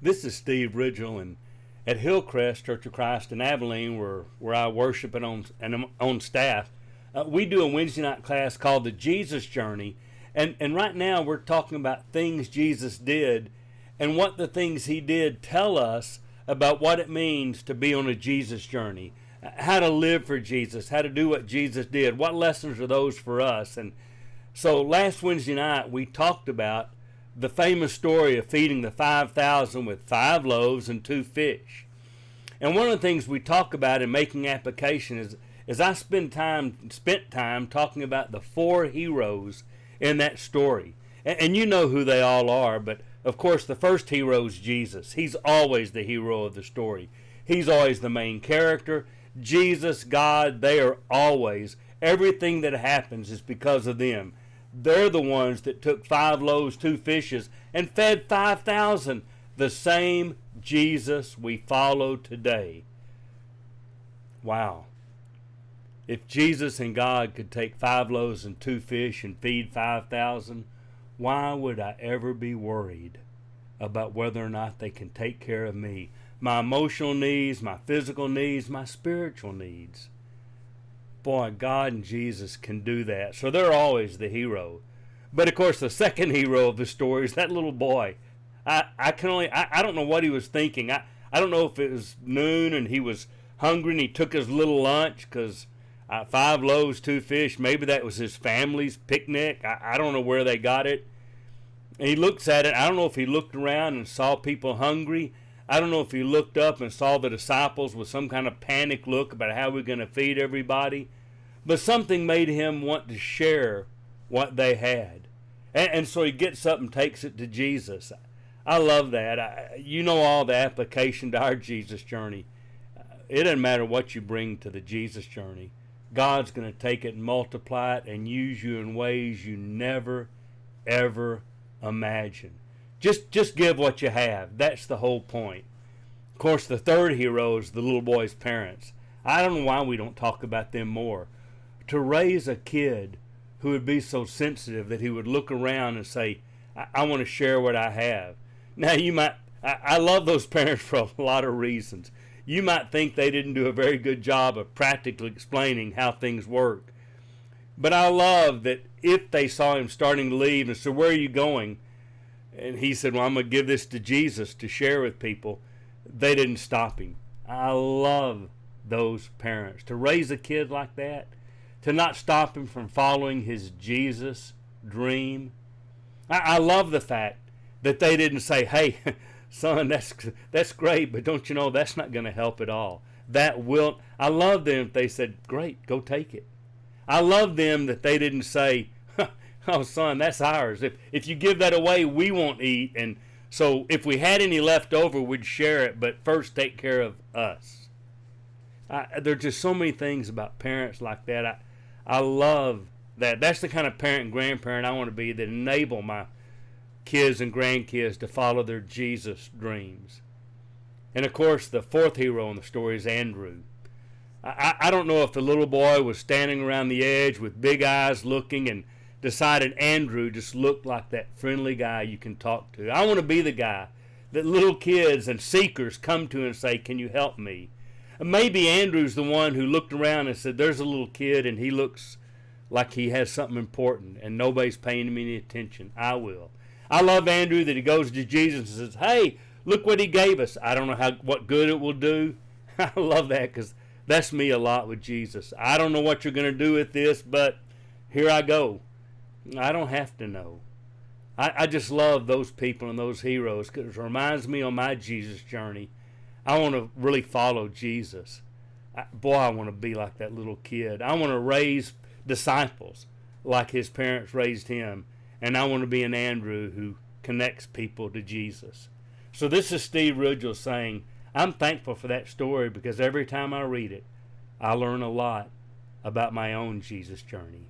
This is Steve Ridgel, and at Hillcrest Church of Christ in Abilene, where I worship and I'm on staff, we do a Wednesday night class called the Jesus Journey, and right now we're talking about things Jesus did and what the things he did tell us about what it means to be on a Jesus journey, how to live for Jesus, how to do what Jesus did. What lessons are those for us? And so last Wednesday night we talked about the famous story of feeding the 5,000 with 5 loaves and 2 fish. And one of the things we talk about in making application is I spent time talking about the 4 heroes in that story. And you know who they all are, but of course the first hero is Jesus. He's always the hero of the story. He's always the main character. Jesus, God, they are always, everything that happens is because of them. They're the ones that took 5 loaves, 2 fishes, and fed 5,000. The same Jesus we follow today. Wow. If Jesus and God could take 5 loaves and 2 fish and feed 5,000, why would I ever be worried about whether or not they can take care of me? My emotional needs, my physical needs, my spiritual needs. Boy, God and Jesus can do that. So they're always the hero. But of course, the second hero of the story is that little boy. I don't know what he was thinking. I don't know if it was noon and he was hungry and he took his little lunch because 5 loaves, 2 fish. Maybe that was his family's picnic. I don't know where they got it. And he looks at it. I don't know if he looked around and saw people hungry. I don't know if he looked up and saw the disciples with some kind of panic look about how we're going to feed everybody. But something made him want to share what they had. And so he gets up and takes it to Jesus. I love that. You know all the application to our Jesus journey. It doesn't matter what you bring to the Jesus journey. God's going to take it and multiply it and use you in ways you never, ever imagine. Just give what you have. That's the whole point. Of course, the third hero is the little boy's parents. I don't know why we don't talk about them more. To raise a kid who would be so sensitive that he would look around and say, I want to share what I have. Now, I love those parents for a lot of reasons. You might think they didn't do a very good job of practically explaining how things work. But I love that if they saw him starting to leave and said, where are you going? And he said, well, I'm going to give this to Jesus to share with people. They didn't stop him. I love those parents. To raise a kid like that, to not stop him from following his Jesus dream. I love the fact that they didn't say, hey, son, that's great, but don't you know that's not going to help at all. I love them if they said, great, go take it. I love them that they didn't say, oh, son, that's ours. If you give that away, we won't eat. And so if we had any left over, we'd share it, but first take care of us. There are just so many things about parents like that. I love that. That's the kind of parent and grandparent I want to be, that enable my kids and grandkids to follow their Jesus dreams. And of course, the fourth hero in the story is Andrew. I don't know if the little boy was standing around the edge with big eyes looking and decided Andrew just looked like that friendly guy you can talk to. I want to be the guy that little kids and seekers come to and say, can you help me? And maybe Andrew's the one who looked around and said, there's a little kid and he looks like he has something important and nobody's paying him any attention. I will. I love Andrew that he goes to Jesus and says, hey, look what he gave us. I don't know what good it will do. I love that because that's me a lot with Jesus. I don't know what you're going to do with this, but here I go. I don't have to know. I just love those people and those heroes because it reminds me on my Jesus journey. I want to really follow Jesus. I want to be like that little kid. I want to raise disciples like his parents raised him. And I want to be an Andrew who connects people to Jesus. So this is Steve Ridgel saying, I'm thankful for that story because every time I read it, I learn a lot about my own Jesus journey.